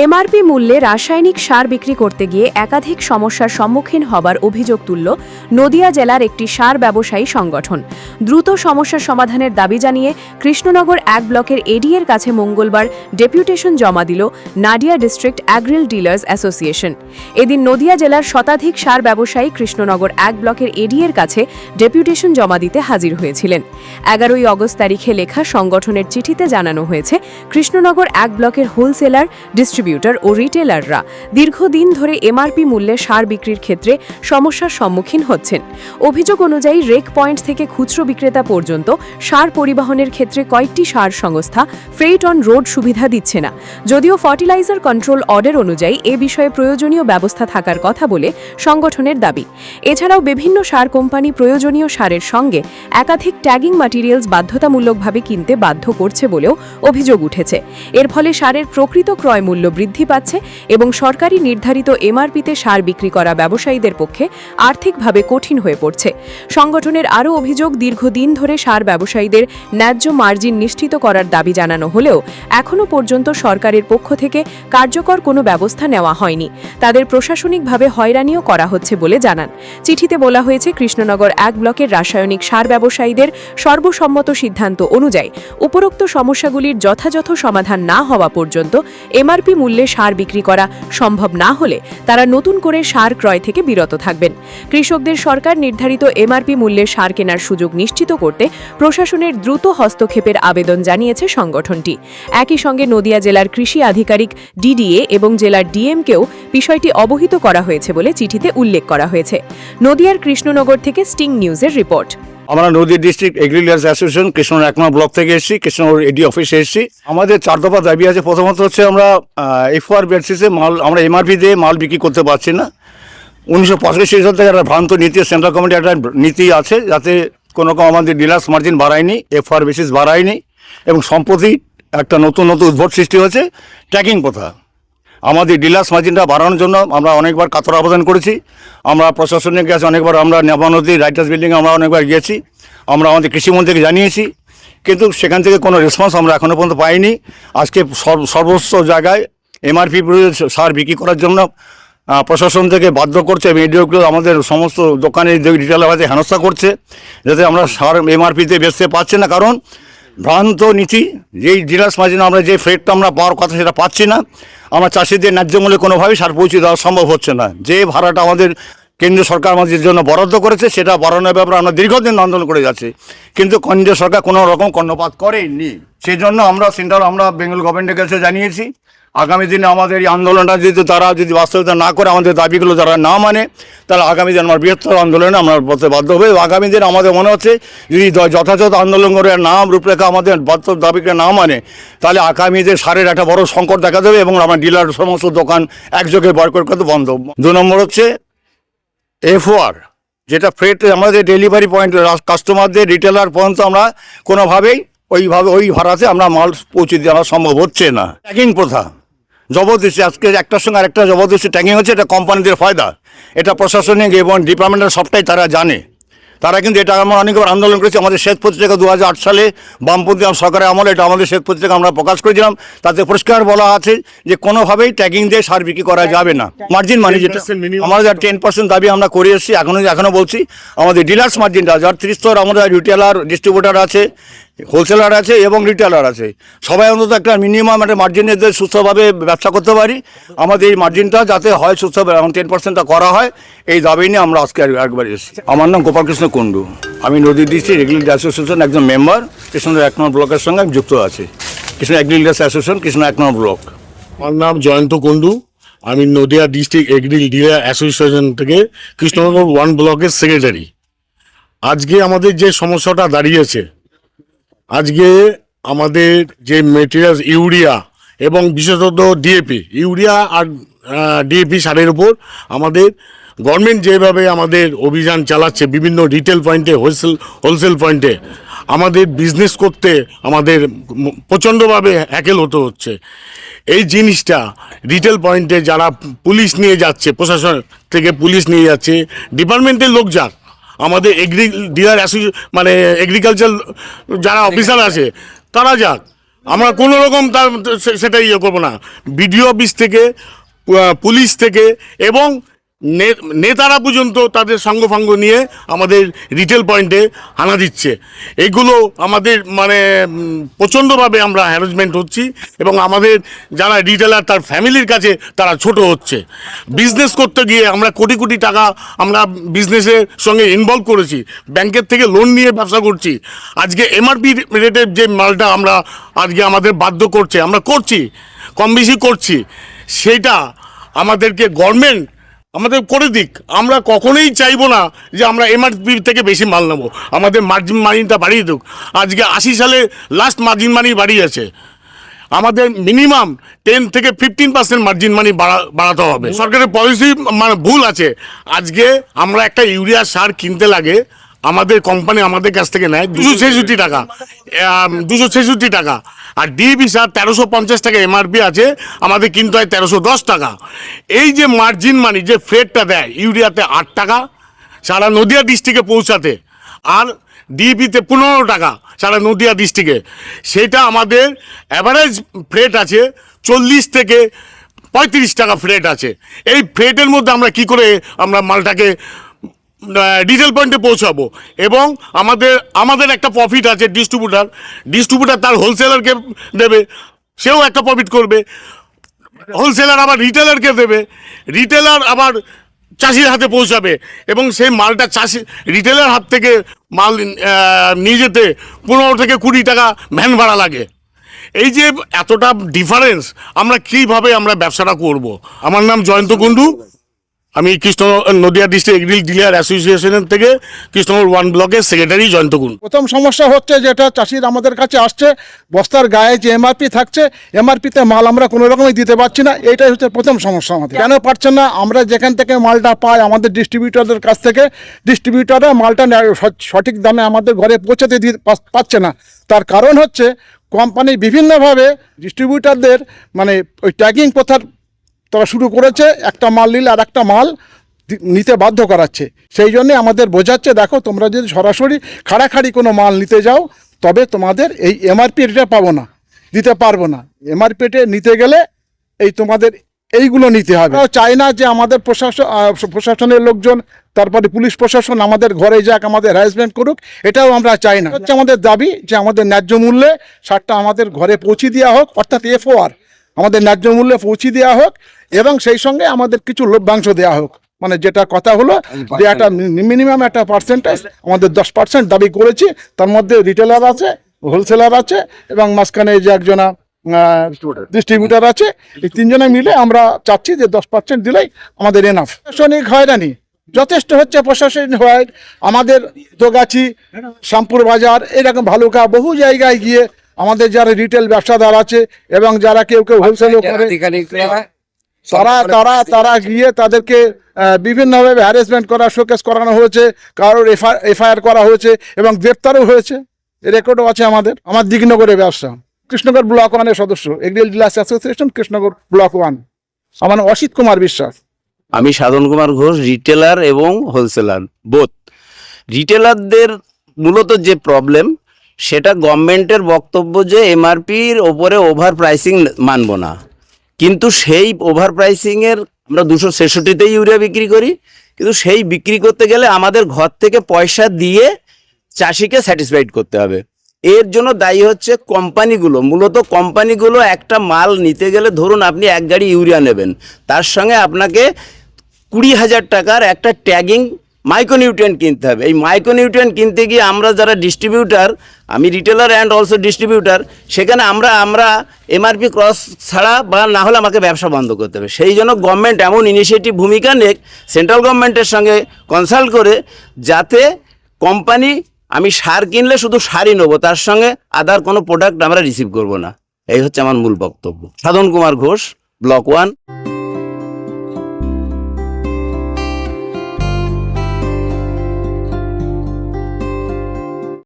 MRP মূল্যে রাসায়নিক সার বিক্রি করতে গিয়ে একাধিক সমস্যার সম্মুখীন হবার অভিযোগ তুলল নদিয়া জেলার একটি সার ব্যবসায়ী সংগঠন। দ্রুত সমস্যার সমাধানের দাবি জানিয়ে কৃষ্ণনগর 1 ব্লকের এডিএর কাছে মঙ্গলবার ডেপুটেশন জমা দিল নাডিয়া ডিস্ট্রিক্ট অ্যাগ্রিল ডিলার্স অ্যাসোসিয়েশন। এদিন নদিয়া জেলার শতাধিক সার ব্যবসায়ী কৃষ্ণনগর 1 ব্লকের এডিএর কাছে ডেপুটেশন জমা দিতে হাজির হয়েছিলেন। 11ই অগস্ট তারিখে লেখা সংগঠনের চিঠিতে জানানো হয়েছে, কৃষ্ণনগর 1 ব্লকের হোলসেলার, ডিস্ট্রিবিউটর ও রিটেলাররা দীর্ঘদিন ধরে এমআরপি মূল্যে সার বিক্রির ক্ষেত্রে সমস্যার সম্মুখীন হচ্ছেন। অভিযোগ অনুযায়ী রেক পয়েন্ট থেকে খুচরো বিক্রেতা পর্যন্ত সার পরিবহনের ক্ষেত্রে কয়েকটি সার সংস্থা ফ্রেইট অন রোড সুবিধা দিচ্ছে না। যদিও ফার্টিলাইজার কন্ট্রোল অর্ডার অনুযায়ী এ বিষয়ে প্রয়োজনীয় ব্যবস্থা থাকার কথা বলে সংগঠনের দাবি। এছাড়াও বিভিন্ন সার কোম্পানি প্রয়োজনীয় সারের সঙ্গে একাধিক ট্যাগিং ম্যাটেরিয়ালস বাধ্যতামূলকভাবে কিনতে বাধ্য করছে বলেও অভিযোগ উঠেছে। এর ফলে সারের প্রকৃত ক্রয় মূল্য বৃদ্ধি পাচ্ছে এবং সরকারি নির্ধারিত এমআরপিতে সার বিক্রি করা ব্যবসায়ীদের পক্ষে আর্থিকভাবে কঠিন হয়ে পড়ছে। সংগঠনের আরও অভিযোগ, দীর্ঘদিন ধরে সার ব্যবসায়ীদের ন্যায্য মার্জিন নিশ্চিত করার দাবি জানানো হলেও এখনও পর্যন্ত সরকারের পক্ষ থেকে কার্যকর কোনো ব্যবস্থা নেওয়া হয়নি। তাদের প্রশাসনিকভাবে হয়রানিও করা হচ্ছে বলে জানান। চিঠিতে বলা হয়েছে, কৃষ্ণনগর 1 ব্লকের রাসায়নিক সার ব্যবসায়ীদের সর্বসম্মত সিদ্ধান্ত অনুযায়ী উপরোক্ত সমস্যাগুলির যথাযথ সমাধান না হওয়া পর্যন্ত এমআরপি মূল্যে সার বিক্রি করা সম্ভব না হলে তারা নতুন করে সার ক্রয় থেকে বিরত থাকবেন। কৃষকদের সরকার নির্ধারিত এমআরপি মূল্যে সার কেনার সুযোগ নিশ্চিত করতে প্রশাসনের দ্রুত হস্তক্ষেপের আবেদন জানিয়েছে সংগঠনটি। একই সঙ্গে নদিয়া জেলার কৃষি আধিকারিক ডিডিএ এবং জেলার ডিএমকেও বিষয়টি অবহিত করা হয়েছে বলে চিঠিতে উল্লেখ করা হয়েছে। নদিয়ার কৃষ্ণনগর থেকে স্টিং নিউজের রিপোর্ট। আমরা Nadia district agriculture association Krishnanagar 1 নম্বর ব্লক থেকে এসেছি, কৃষ্ণনগর এডি অফিসে এসেছি। আমাদের 4 দফা দাবি আছে। প্রথমত হচ্ছে আমরা এফওআর বেসিসে মাল, আমরা এমআরপি দিয়ে মাল বিক্রি করতে পারছি না। 1985 সাল থেকে একটা ভ্রান্ত নীতি, সেন্ট্রাল গভর্নমেন্টের একটা নীতি আছে যাতে কোনো রকম আমাদের ডিলার্স মার্জিন বাড়ায়নি, এফওআর বেসিস বাড়ায়নি এবং সম্প্রতি একটা নতুন উদ্ভট সৃষ্টি হয়েছে ট্র্যাকিং প্রথা। আমাদের ডিলার্স মার্জিনটা বাড়ানোর জন্য আমরা অনেকবার কাতর আবেদন করেছি। আমরা প্রশাসনের কাছে অনেকবার, আমরা নেবানদী রাইটার্স বিল্ডিংয়ে আমরা অনেকবার গিয়েছি, আমরা আমাদের কৃষিমন্ত্রীকে জানিয়েছি, কিন্তু সেখান থেকে কোনো রেসপন্স আমরা এখনও পর্যন্ত পাইনি। আজকে সর্বস্ব জায়গায় এমআরপি সার বিক্রি করার জন্য প্রশাসন থেকে বাধ্য করছে এবং এডিওগুলো আমাদের সমস্ত দোকানে রিটেলার ভাইতে হেনস্থা করছে যাতে আমরা সার এমআরপিতে বেচতে পারছি না। কারণ ভ্রান্ত নীতি, যেই ডিলার্স মার্জিন আমরা যে ফ্রেটটা আমরা পাওয়ার কথা সেটা পাচ্ছি না। আমরা চাষিদের ন্যায্য মূল্যে কোনোভাবেই সার পৌঁছে দেওয়া সম্ভব হচ্ছে না। যে ভাড়াটা আমাদের কেন্দ্রীয় সরকার আমাদের জন্য বরাদ্দ করেছে সেটা বাড়ানোর ব্যাপারে আমরা দীর্ঘদিন আন্দোলন করে যাচ্ছি, কিন্তু কেন্দ্রীয় সরকার কোনো রকম কর্ণপাত করেনি। সেই জন্য আমরা আমরা বেঙ্গল গভর্নমেন্টের কাছে জানিয়েছি, আগামী দিনে আমাদের এই আন্দোলনটা যদি তারা যদি বাস্তবিকতা না করে, আমাদের দাবিগুলো যারা না মানে, তাহলে আগামী দিন আমার বৃহত্তর আন্দোলনে আমরা বলতে বাধ্য হবে। আগামী দিন আমাদের মনে হচ্ছে যদি যথাযথ আন্দোলন করে নাম রূপরেখা আমাদের বাস্তব দাবিকে না মানে, তাহলে আগামী দিন সারের একটা বড় সংকট দেখা দেবে এবং আমার ডিলার সমস্ত দোকান একযোগে বয়কট করতে বন্ধ। 2 নম্বর হচ্ছে এফওআর, যেটা ফ্রেট আমাদের ডেলিভারি পয়েন্ট কাস্টমারদের রিটেলার পর্যন্ত আমরা কোনোভাবেই ওই ভাড়াতে আমরা মাল পৌঁছে দেওয়া সম্ভব হচ্ছে না। ট্যাগিং প্রথা জবরদস্তি, আজকে একটার সঙ্গে আরেকটা জবরদস্তি ট্যাগিং হচ্ছে, এটা কোম্পানিদের ফায়দা। এটা প্রশাসনিক এবং ডিপার্টমেন্টের সবটাই তারা জানে। তারা কিন্তু এটা আমরা অনেকবার আন্দোলন করেছি। আমাদের শ্বেত পত্রিকা 2008 সালে বামপন্থী সরকারের আমলে এটা আমাদের শ্বেত পত্রিকা আমরা প্রকাশ করেছিলাম। তাতে পরিষ্কার বলা আছে যে কোনোভাবেই ট্যাগিং দিয়ে সার বিক্রি করা যাবে না। মার্জিন মানে যেটা আমাদের 10% দাবি আমরা করে এসেছি, এখনও বলছি। আমাদের ডিলার্স মার্জিনটা যার 30 স্তর, আমাদের রিটেলার, ডিস্ট্রিবিউটার আছে, হোলসেলার আছে এবং রিটেলার আছে, সবাই অন্তত একটা মিনিমাম একটা মার্জিনের সুস্থভাবে ব্যবসা করতে পারি। আমাদের এই মার্জিনটা যাতে হয় সুস্থভাবে, এবং 10%টা করা হয়, এই দাবি নিয়ে আমরা আজকে একবার এসেছি। আমার নাম গোপালকৃষ্ণ কুণ্ডু, আমি নদী ডিস্ট্রিক্ট এগ্রিকালচার অ্যাসোসিয়েশন একজন মেম্বার, কৃষ্ণনগর 1 নম্বর ব্লকের সঙ্গে আমি যুক্ত আছি। কৃষ্ণ এগ্রিকালচার অ্যাসোসিয়েশন কৃষ্ণ 1 নম্বর ব্লক। আমার নাম জয়ন্ত কুণ্ডু, আমি Nadia district agriculture dealer association থেকে কৃষ্ণনগর 1 ব্লকের সেক্রেটারি। আজকে আমাদের যে সমস্যাটা দাঁড়িয়েছে, আজকে আমাদের যে মেটেরিয়ালস ইউরিয়া এবং বিশেষত ডিএপি, ইউরিয়া আর ডিএপি সারের উপর আমাদের গভর্নমেন্ট যেভাবে আমাদের অভিযান চালাচ্ছে বিভিন্ন রিটেল পয়েন্টে, হোলসেল পয়েন্টে, আমাদের বিজনেস করতে আমাদের প্রচণ্ডভাবে হ্যাকেল হতে হচ্ছে। এই জিনিসটা রিটেল পয়েন্টে যারা পুলিশ নিয়ে যাচ্ছে, প্রশাসন থেকে পুলিশ নিয়ে যাচ্ছে, ডিপার্টমেন্টের লোক যাক, আমাদের ডিলার অ্যাসোসিয়েশন মানে এগ্রিকালচার যারা অফিসার আছে তারা যাক, আমরা কোনো রকম তার সেটা ইয়ে করবো না। বিডিও অফিস থেকে, পুলিশ থেকে এবং নেতারা পর্যন্ত তাদের সঙ্গফাঙ্গ নিয়ে আমাদের রিটেল পয়েন্টে হানা দিচ্ছে। এইগুলো আমাদের মানে প্রচণ্ডভাবে আমরা হ্যারাসমেন্ট হচ্ছি এবং আমাদের যারা রিটেলার তার ফ্যামিলির কাছে তারা ছোট হচ্ছে। বিজনেস করতে গিয়ে আমরা কোটি কোটি টাকা আমরা বিজনেসের সঙ্গে ইনভলভ করেছি, ব্যাংকের থেকে লোন নিয়ে ব্যবসা করছি। আজকে এমআরপি রেটের যে মালটা আমরা আজকে আমাদের বাধ্য করছে, আমরা করছি, কম বেশি করছি, সেটা আমাদেরকে গভর্নমেন্ট আমাদের করে দিক। আমরা কখনোই চাইবো না যে আমরা এমআরপি থেকে বেশি মাল নেবো, আমাদের মার্জিন মানিটা বাড়িয়ে দিক। আজকে 80 সালে লাস্ট মার্জিন মানি বাড়িয়েছে, আমাদের মিনিমাম 10 থেকে 15% মার্জিন মানি বাড়াতে হবে। সরকারের পলিসি মানে ভুল আছে। আজকে আমরা একটা ইউরিয়া সার কিনতে লাগে, আমাদের কোম্পানি আমাদের কাছ থেকে নেয় 266 টাকা, 266 টাকা, আর ডিএপি সার 1350 টাকা এমআরপি আছে, আমাদের কিনতে হয় 1310 টাকা। এই যে মার্জিন মানি যে ফ্রেটটা দেয় ইউরিয়াতে 8 টাকা সারা নদিয়া ডিস্ট্রিক্টে পৌঁছাতে, আর ডিএপিতে 15 টাকা সারা নদিয়া ডিস্ট্রিক্টে, সেটা আমাদের অ্যাভারেজ ফ্রেট আছে 40 থেকে 35 টাকা ফ্রেট আছে। এই ফ্রেটের মধ্যে আমরা কি করে আমরা মালটাকে রিটেল পয়েন্টে পৌঁছাবো? এবং আমাদের একটা প্রফিট আছে, ডিস্ট্রিবিউটার তার হোলসেলারকে দেবে, সেও একটা প্রফিট করবে, হোলসেলার আবার রিটেলারকে দেবে, রিটেলার আবার চাষির হাতে পৌঁছাবে, এবং সেই মালটা রিটেলার হাত থেকে মাল নিয়ে যেতে 15 থেকে 20 টাকা ভ্যান ভাড়া লাগে। এই যে এতটা ডিফারেন্স, আমরা কীভাবে আমরা ব্যবসাটা করব? আমার নাম জয়ন্ত কুণ্ডু, আমি নদিয়া ডিস্ট্রিক্ট এগ্রি ডিলার অ্যাসোসিয়েশনের থেকে কৃষ্ণনগর 1 ব্লকের সেক্রেটারি জয়ন্ত কুণ্ডু। প্রথম সমস্যা হচ্ছে যেটা চাষির আমাদের কাছে আসছে, বস্তার গায়ে যে এমআরপি থাকছে, এমআরপিতে মাল আমরা কোনো রকমই দিতে পারছি না। এইটাই হচ্ছে প্রথম সমস্যা আমাদের। কেন পারছেন না? আমরা যেখান থেকে মালটা পাই আমাদের ডিস্ট্রিবিউটরদের কাছ থেকে, ডিস্ট্রিবিউটররা মালটা সঠিক দামে আমাদের ঘরে পৌঁছাতে পারছে না। তার কারণ হচ্ছে কোম্পানি বিভিন্নভাবে ডিস্ট্রিবিউটরদের মানে ওই ট্যাগিং প্রথার তারা শুরু করেছে, একটা মাল নিলে আর একটা মাল নিতে বাধ্য করাচ্ছে। সেই জন্যে আমাদের বোঝাচ্ছে, দেখো তোমরা যদি সরাসরি খাড়াখাড়ি কোনো মাল নিতে যাও তবে তোমাদের এই এমআরপি রেটটা পাবো না, দিতে পারবো না। এমআরপি রেটে নিতে গেলে এই তোমাদের এইগুলো নিতে হবে। চাই না যে আমাদের প্রশাসনের লোকজন, তারপরে পুলিশ প্রশাসন আমাদের ঘরে যাক, আমাদের হ্যারাসমেন্ট করুক, এটাও আমরা চাই না। হচ্ছে আমাদের দাবি যে আমাদের ন্যায্য মূল্যে সারটা আমাদের ঘরে পৌঁছে দেওয়া হোক, অর্থাৎ এফওআর আমাদের ন্যায্য মূল্যে পৌঁছে দেওয়া হোক, এবং সেই সঙ্গে আমাদের কিছু লভ্যাংশ দেওয়া হোক। মানে যেটা কথা হলো যে একটা মিনিমাম একটা পার্সেন্টেজ আমাদের 10% দাবি করেছি, তার মধ্যে রিটেলার আছে, হোলসেলার আছে, এবং মাঝখানে যে একজনা ডিস্ট্রিবিউটার আছে, এই তিনজনে মিলে আমরা চাচ্ছি যে 10% দিলেই আমাদের এনাফ। প্রশাসনিক হয়রানি যথেষ্ট হচ্ছে, প্রশাসনিক হয় আমাদের দোগাছি, শ্যামপুর বাজার, এরকম ভালুকা, বহু জায়গায় গিয়ে আমাদের যারা রিটেল ব্যবসাদার আছে এবং যারা কেউ হোলসেলও করে, তারা গিয়ে তাদেরকে বিভিন্নভাবে হ্যারাসমেন্ট করা, শোকেস করানো হয়েছে, কারোর এফআইআর করা হয়েছে এবং গ্রেপ্তারও হয়েছে। রেকর্ডও আছে আমাদের। আমার দিঘনগরের ব্যবসা, কৃষ্ণনগর ব্লক 1-এর সদস্য, agri dealers association, Krishnanagar block 1। আমার নাম অসিত কুমার বিশ্বাস। আমি সাধন কুমার ঘোষ, রিটেলার এবং হোলসেলার বোথ। রিটেলারদের মূলত যে প্রবলেম, সেটা গভর্নমেন্টের বক্তব্য যে এমআরপির ওপরে ওভার প্রাইসিং মানব না, কিন্তু সেই ওভার প্রাইসিংয়ের আমরা 266তেই ইউরিয়া বিক্রি করি, কিন্তু সেই বিক্রি করতে গেলে আমাদের ঘর থেকে পয়সা দিয়ে চাষিকে স্যাটিসফাইড করতে হবে। এর জন্য দায়ী হচ্ছে কোম্পানিগুলো। মূলত কোম্পানিগুলো একটা মাল নিতে গেলে, ধরুন আপনি 1 গাড়ি ইউরিয়া নেবেন, তার সঙ্গে আপনাকে 20,000 টাকার একটা ট্যাগিং মাইক্রোনিউট্রিয়েন্ট কিনতে হবে। এই মাইক্রোনিউট্রিয়েন্ট কিনতে গিয়ে আমরা যারা ডিস্ট্রিবিউটার, আমি রিটেলার অ্যান্ড অলসো ডিস্ট্রিবিউটার, সেখানে আমরা এমআরপি ক্রস ছাড়া বা না হলে আমাকে ব্যবসা বন্ধ করতে হবে। সেই জন্য গভর্নমেন্ট এমন ইনিশিয়েটিভ ভূমিকা নেক, সেন্ট্রাল গভর্নমেন্টের সঙ্গে কনসাল্ট করে, যাতে কোম্পানি, আমি সার কিনলে শুধু সারই নেবো, তার সঙ্গে আদার কোনো প্রোডাক্ট আমরা রিসিভ করব না। এই হচ্ছে আমার মূল বক্তব্য। সাধন কুমার ঘোষ, ব্লক 1।